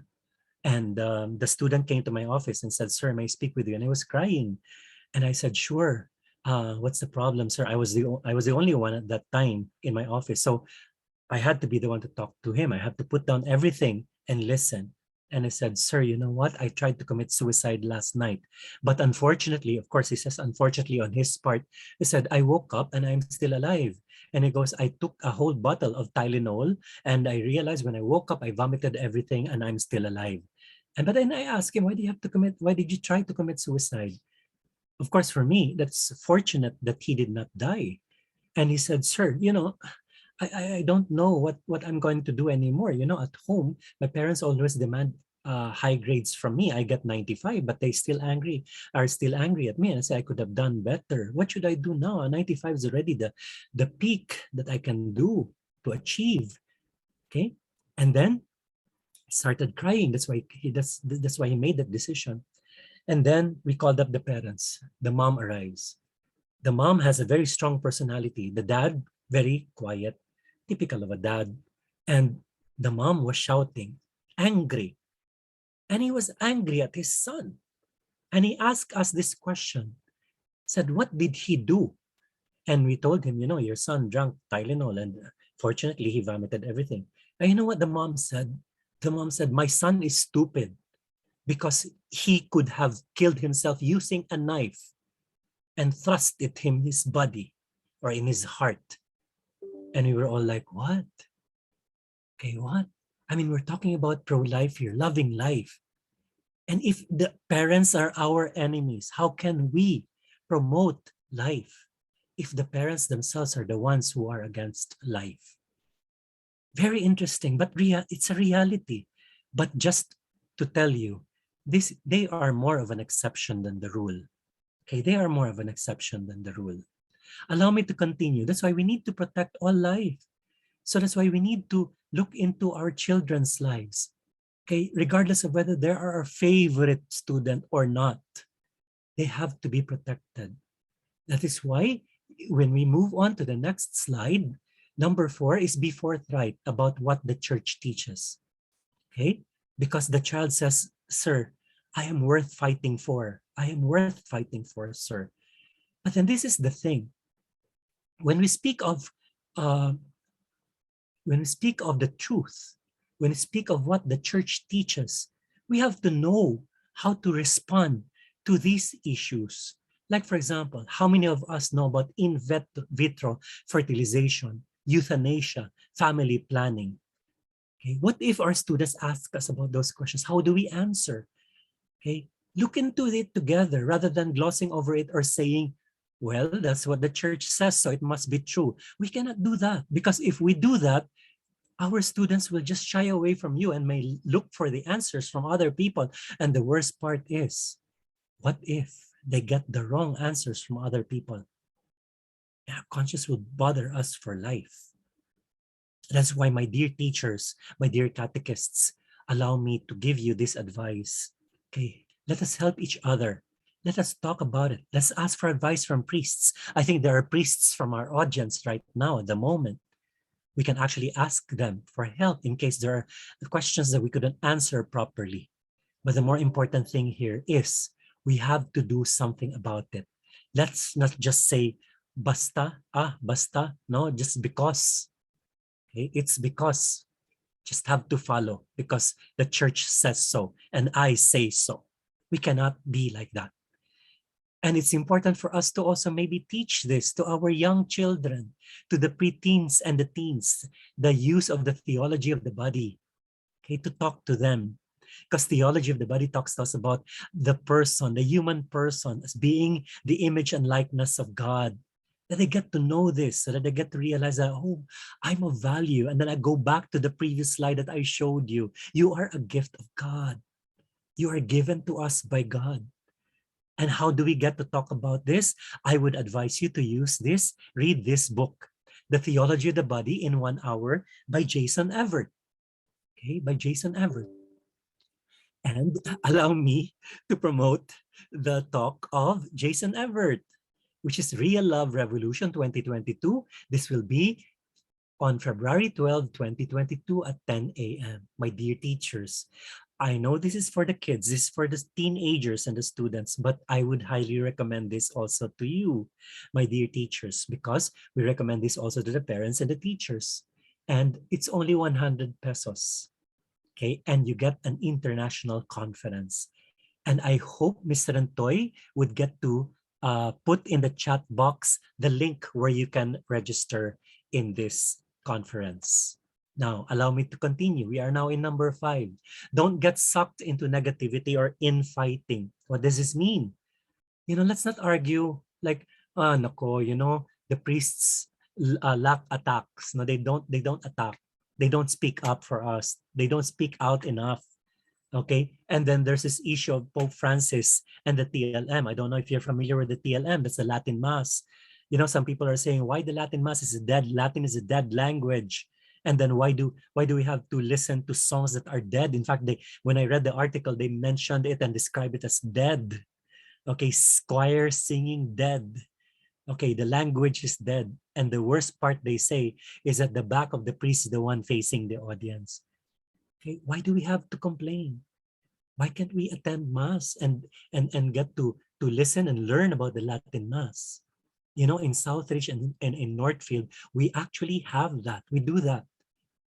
And the student came to my office and said, "Sir, may I speak with you?" And I was crying. And I said, "Sure. What's the problem, sir?" I was the only one at that time in my office. So I had to be the one to talk to him. I had to put down everything and listen. And I said, "Sir, you know what? I tried to commit suicide last night. But unfortunately," of course, he says, unfortunately on his part, he said, "I woke up and I'm still alive." And he goes, "I took a whole bottle of Tylenol and I realized when I woke up, I vomited everything and I'm still alive." And but then I asked him, why did you try to commit suicide? Of course, for me, that's fortunate that he did not die. And he said, "Sir, I don't know what I'm going to do anymore. At home, my parents always demand high grades from me. I get 95, but they are still angry at me. And I say I could have done better. What should I do now? 95 is already the peak that I can do to achieve." Okay. And then he started crying. That's why he made that decision. And then we called up the parents. The mom arrives. The mom has a very strong personality. The dad, very quiet, typical of a dad. And the mom was shouting, angry. And he was angry at his son. And he asked us this question, said, "What did he do?" And we told him, "Your son drank Tylenol and fortunately he vomited everything." And you know what the mom said? The mom said, "My son is stupid because he could have killed himself using a knife and thrust it in his body or in his heart." And we were all like, "What? Okay, what?" I mean, we're talking about pro-life here, loving life. And if the parents are our enemies, how can we promote life if the parents themselves are the ones who are against life? Very interesting, but it's a reality. But just to tell you, they are more of an exception than the rule. Okay, they are more of an exception than the rule. Allow me to continue. That's why we need to protect all life. So that's why we need to look into our children's lives. Okay, regardless of whether they are our favorite student or not, they have to be protected. That is why when we move on to the next slide, number 4 is be forthright about what the church teaches. Okay, because the child says, "Sir, I am worth fighting for. I am worth fighting for, sir." But then this is the thing. When we speak of uh, when we speak of the truth, when we speak of what the church teaches, we have to know how to respond to these issues. Like, for example, how many of us know about in vitro fertilization, euthanasia, family planning? Okay, what if our students ask us about those questions? How do we answer? Okay, look into it together rather than glossing over it or saying, "Well, that's what the church says, so it must be true." We cannot do that, because if we do that, our students will just shy away from you and may look for the answers from other people. And the worst part is, what if they get the wrong answers from other people? Yeah, conscience will bother us for life. That's why, my dear teachers, my dear catechists, allow me to give you this advice. Okay, let us help each other. Let us talk about it. Let's ask for advice from priests. I think there are priests from our audience right now at the moment. We can actually ask them for help in case there are questions that we couldn't answer properly. But the more important thing here is we have to do something about it. Let's not just say, basta, no, just because. Okay? It's because. Just have to follow because the church says so and I say so. We cannot be like that. And it's important for us to also maybe teach this to our young children, to the preteens and the teens, the use of the theology of the body, okay, to talk to them. Because theology of the body talks to us about the person, the human person, as being the image and likeness of God. That they get to know this, so that they get to realize that, oh, I'm of value. And then I go back to the previous slide that I showed you. You are a gift of God. You are given to us by God. And how do we get to talk about this? I would advise you to use this, read this book, The Theology of the Body in 1 Hour by Jason Everett. Okay, by Jason Everett. And allow me to promote the talk of Jason Everett, which is Real Love Revolution 2022. This will be on February 12, 2022 at 10 a.m. My dear teachers, I know this is for the kids, this is for the teenagers and the students, but I would highly recommend this also to you, my dear teachers, because we recommend this also to the parents and the teachers. And it's only 100 pesos. Okay, and you get an international conference. And I hope Mr. Antoy would get to put in the chat box the link where you can register in this conference. Now, allow me to continue. We are now in number 5. Don't get sucked into negativity or infighting. What does this mean? Let's not argue like, nako, the priests lack attacks. No, they don't attack. They don't speak up for us. They don't speak out enough. Okay. And then there's this issue of Pope Francis and the TLM. I don't know if you're familiar with the TLM. That's the Latin Mass. Some people are saying why the Latin Mass is dead. Latin is a dead language. And then why do we have to listen to songs that are dead? In fact, when I read the article, they mentioned it and described it as dead. Okay, choir singing dead. Okay, the language is dead. And the worst part they say is that the back of the priest is the one facing the audience. Okay, why do we have to complain? Why can't we attend mass and get to listen and learn about the Latin Mass? In Southridge and in Northfield, we actually have that. We do that.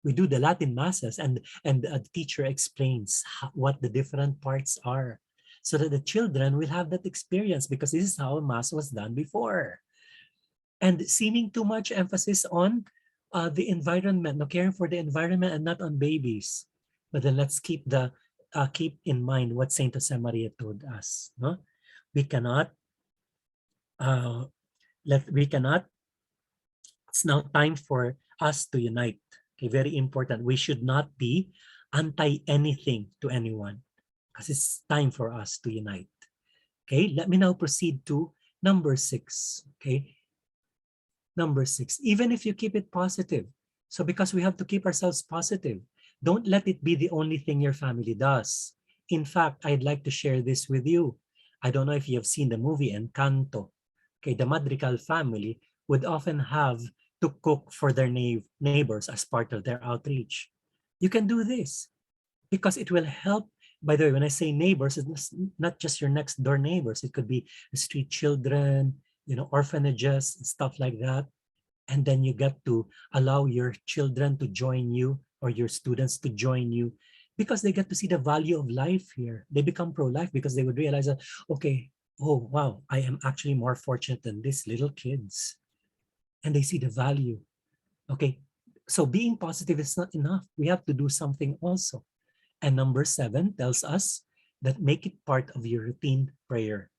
We do the Latin masses, and a teacher explains what the different parts are, so that the children will have that experience, because this is how mass was done before. And seeming too much emphasis on the environment, no, caring for the environment and not on babies. But then let's keep in mind what Saint Josemaria told us. No, we cannot. We cannot. It's now time for us to unite. Okay, very important. We should not be anti anything to anyone, because it's time for us to unite. Okay, let me now proceed to number 6. Okay, number 6. Even if you keep it positive, so because we have to keep ourselves positive, don't let it be the only thing your family does. In fact, I'd like to share this with you. I don't know if you have seen the movie Encanto. Okay, the Madrigal family would often have to cook for their neighbors as part of their outreach. You can do this because it will help. By the way, when I say neighbors, it's not just your next door neighbors. It could be street children, orphanages, stuff like that. And then you get to allow your children to join you, or your students to join you, because they get to see the value of life here. They become pro-life because they would realize that, okay, oh, wow, I am actually more fortunate than these little kids. And they see the value. Okay, so being positive is not enough. We have to do something also. And number 7 tells us that make it part of your routine prayer.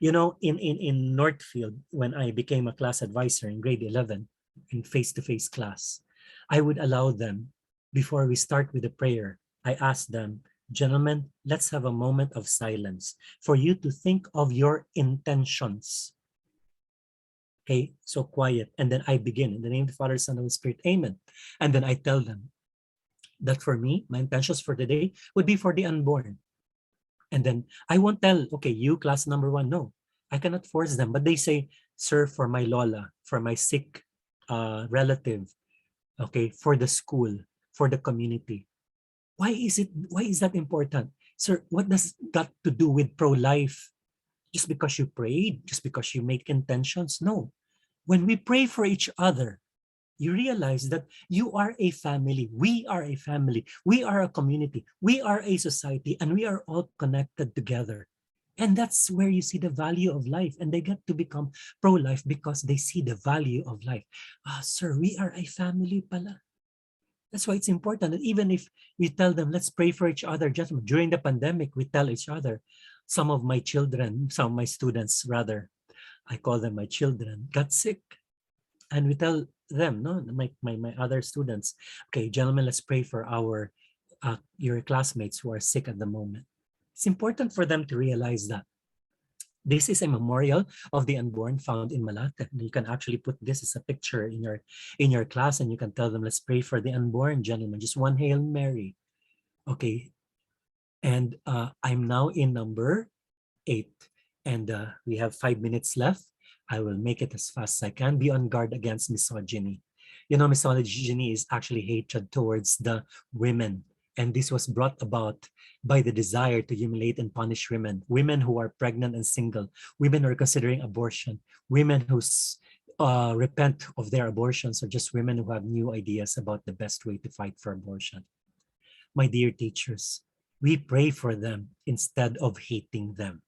In Northfield, when I became a class advisor in grade 11 in face-to-face class, I would allow them, before we start with the prayer, I asked them, gentlemen, let's have a moment of silence for you to think of your intentions. Okay, so quiet. And then I begin in the name of the Father, Son, and Holy Spirit. Amen. And then I tell them that for me, my intentions for the day would be for the unborn. And then I won't tell, okay, you class number 1. No, I cannot force them. But they say, sir, for my lola, for my sick relative, okay, for the school, for the community. Why is that important? Sir, what does that to do with pro-life? Just because you prayed, just because you make intentions? No. When we pray for each other, you realize that you are a family. We are a family. We are a community. We are a society, and we are all connected together. And that's where you see the value of life. And they get to become pro-life because they see the value of life. Sir, we are a family pala. That's why it's important that even if we tell them, let's pray for each other, just during the pandemic, we tell each other, some of my students rather, I call them my children, got sick. And we tell them, no, my other students, okay, gentlemen, let's pray for your classmates who are sick at the moment. It's important for them to realize that this is a memorial of the unborn found in Malate. You can actually put this as a picture in your class, and you can tell them, let's pray for the unborn, gentlemen. Just one Hail Mary. Okay. And I'm now in number 8, and we have 5 minutes left. I will make it as fast as I can. Be on guard against misogyny. You know, misogyny is actually hatred towards the women. And this was brought about by the desire to humiliate and punish women who are pregnant and single, women who are considering abortion, women who repent of their abortions, or just women who have new ideas about the best way to fight for abortion. My dear teachers, we pray for them instead of hating them.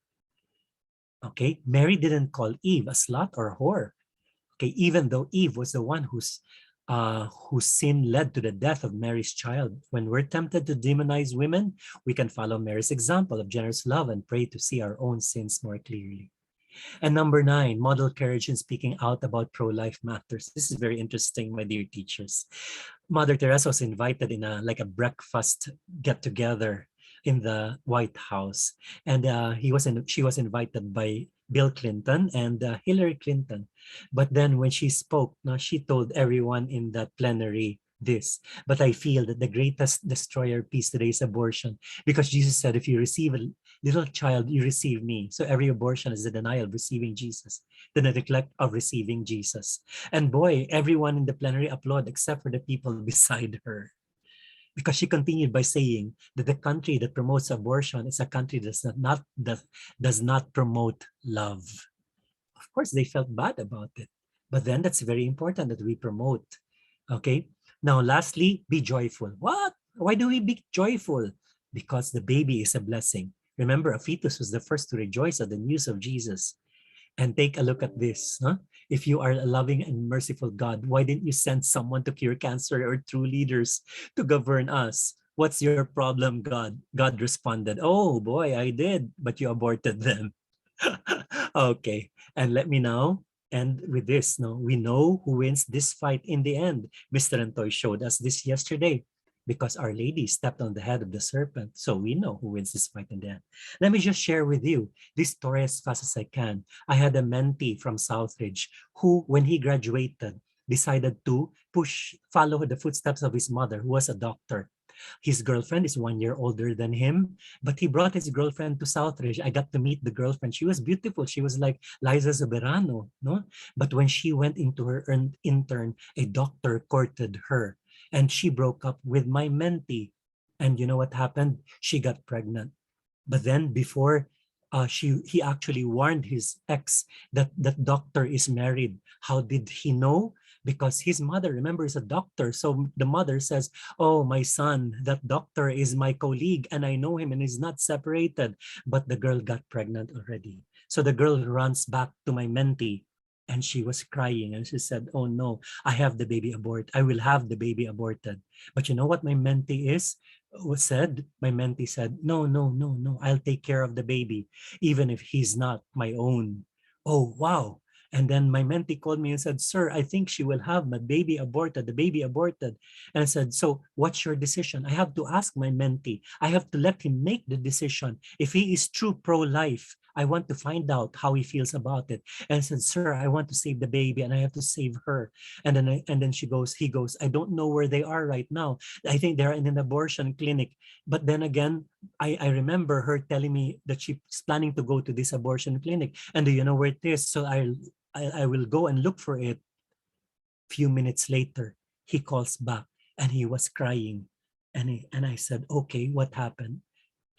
Okay, Mary didn't call Eve a slut or a whore. Okay, even though Eve was the one whose sin led to the death of Mary's child. When we're tempted to demonize women, we can follow Mary's example of generous love and pray to see our own sins more clearly. And number 9, model courage in speaking out about pro-life matters. This is very interesting, my dear teachers. Mother Teresa was invited in a breakfast get-together in the White House, and she was invited by Bill Clinton and Hillary Clinton. But then when she spoke, she told everyone in that plenary this, but I feel that the greatest destroyer of peace today is abortion, because Jesus said, if you receive a little child, you receive me. So every abortion is a denial of receiving Jesus, the neglect of receiving Jesus. And boy, everyone in the plenary applauded except for the people beside her, because she continued by saying that the country that promotes abortion is a country that does not promote love. Of course, they felt bad about it. But then that's very important that we promote. Okay. Now, lastly, be joyful. What? Why do we be joyful? Because the baby is a blessing. Remember, a fetus was the first to rejoice at the news of Jesus. And take a look at this. Huh? If you are a loving and merciful God, why didn't you send someone to cure cancer or true leaders to govern us? What's your problem, God? God responded, oh boy, I did, but you aborted them. Okay, and let me now end with this. No, we know who wins this fight in the end. Mr. Antoy showed us this yesterday, because Our Lady stepped on the head of the serpent. So we know who wins this fight in the end. Let me just share with you this story as fast as I can. I had a mentee from Southridge who, when he graduated, decided to follow the footsteps of his mother, who was a doctor. His girlfriend is 1 year older than him, but he brought his girlfriend to Southridge. I got to meet the girlfriend. She was beautiful. She was like Liza Soberano, no? But when she went into her intern, a doctor courted her, and she broke up with my mentee. And you know what happened? She got pregnant. But then before he actually warned his ex that that doctor is married. How did he know? Because his mother, remember, is a doctor. So the mother says, oh, my son, that doctor is my colleague and I know him and he's not separated. But the girl got pregnant already. So the girl runs back to my mentee and she was crying and she said, oh no, I have the baby abort. I will have the baby aborted. But you know what my mentee my mentee said, no, no, no, no, I'll take care of the baby, even if he's not my own. Oh, wow. And then my mentee called me and said, sir, I think she will have my baby aborted, the baby aborted. And I said, so what's your decision? I have to ask my mentee. I have to let him make the decision. If he is true pro-life, I want to find out how he feels about it. And I said, sir, I want to save the baby and I have to save her. And then he goes, I don't know where they are right now. I think they're in an abortion clinic. But then again, I remember her telling me that she's planning to go to this abortion clinic. And do you know where it is? So I will go and look for it. Few minutes later, he calls back and he was crying. And I said, okay, what happened?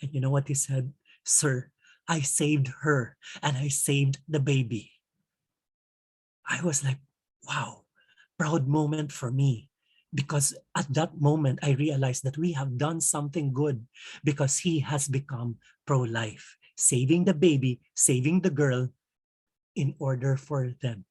And you know what he said? Sir, I saved her and I saved the baby. I was like, wow, proud moment for me. Because at that moment, I realized that we have done something good because he has become pro-life, saving the baby, saving the girl in order for them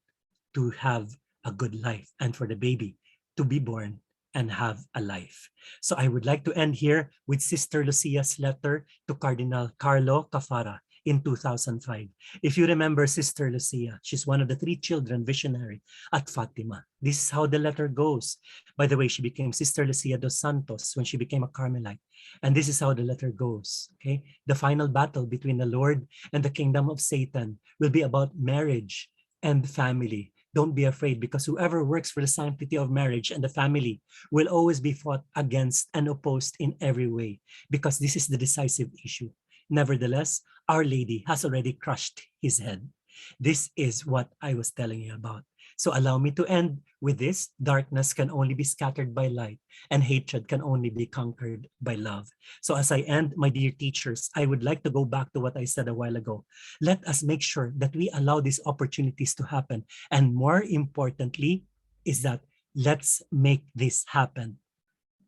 to have a good life and for the baby to be born and have a life. So I would like to end here with Sister Lucia's letter to Cardinal Carlo Cafara in 2005. If you remember Sister Lucia, she's one of the 3 children visionary at Fatima. This is how the letter goes. By the way, she became Sister Lucia dos Santos when she became a Carmelite. And this is how the letter goes. Okay, the final battle between the Lord and the kingdom of Satan will be about marriage and family. Don't be afraid, because whoever works for the sanctity of marriage and the family will always be fought against and opposed in every way, because this is the decisive issue. Nevertheless, Our Lady has already crushed his head. This is what I was telling you about. So allow me to end with this. Darkness can only be scattered by light, and hatred can only be conquered by love. So as I end, my dear teachers, I would like to go back to what I said a while ago. Let us make sure that we allow these opportunities to happen. And more importantly is that let's make this happen.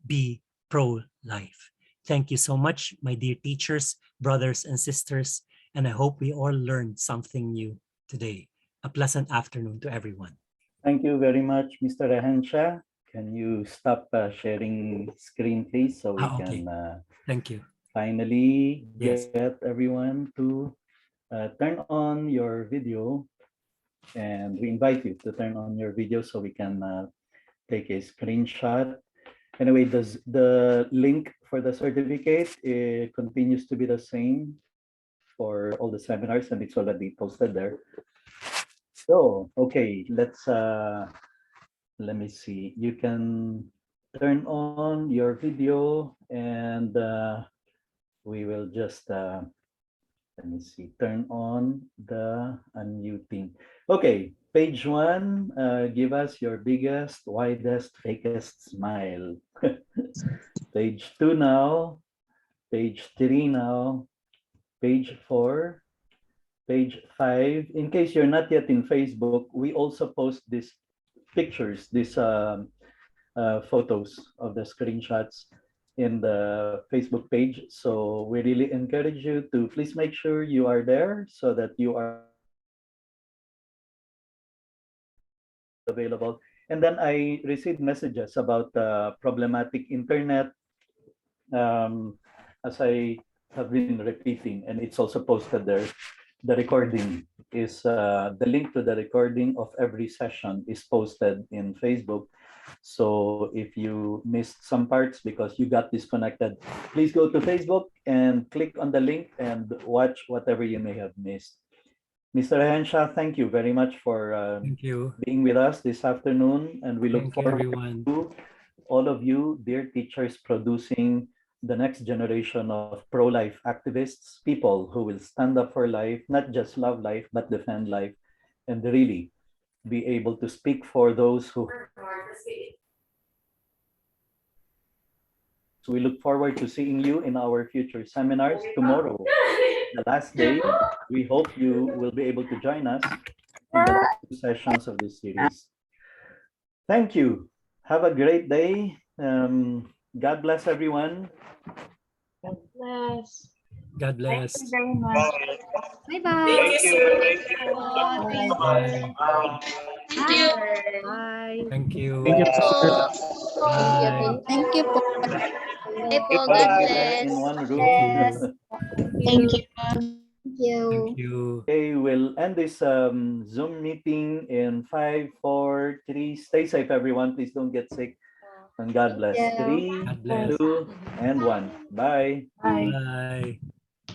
Be pro-life. Thank you so much, my dear teachers, brothers and sisters, and I hope we all learned something new today. A pleasant afternoon to everyone. Thank you very much, Mr. Regencia. Can you stop sharing screen, please, so we Okay. can Thank you. finally Yes. get everyone to turn on your video, and we invite you to turn on your video so we can take a screenshot. Anyway, the link for the certificate, it continues to be the same for all the seminars, and it's already posted there. So, okay, let me see. You can turn on your video, and we will just let me see, turn on the unmuting. Okay, page 1, give us your biggest, widest, fakest smile. Page 2 now, page 3 now, page 4, page 5. In case you're not yet in Facebook, we also post these pictures, these photos of the screenshots in the Facebook page. So we really encourage you to please make sure you are there so that you are available. And then I received messages about problematic internet, as I have been repeating, and it's also posted there. The recording is the link to the recording of every session is posted in Facebook. So if you missed some parts because you got disconnected, please go to Facebook and click on the link and watch whatever you may have missed. Mr. Henshaw, thank you very much for Thank you. being with us this afternoon, and we look Thank you, forward everyone. to all of you, dear teachers, producing the next generation of pro-life activists, people who will stand up for life, not just love life, but defend life, and really be able to speak for those who. So we look forward to seeing you in our future seminars tomorrow, the last day. We hope you will be able to join us in the last 2 sessions of this series. Thank you. Have a great day. God bless everyone. God bless. God bless. Thank you very much. Bye-bye. Thank you. Thank you. Bye. Thank you. Bye. Thank you. Thank you, sir. Bye. Thank you po. Bye po. God Bye. bless. In one room. Thank you. Thank you. Thank you. Thank you. Okay, we'll end this Zoom meeting in 5, 4, 3. Stay safe, everyone. Please don't get sick. And God bless. Yeah. 3, God bless. 2, and 1. Bye. Bye. Bye.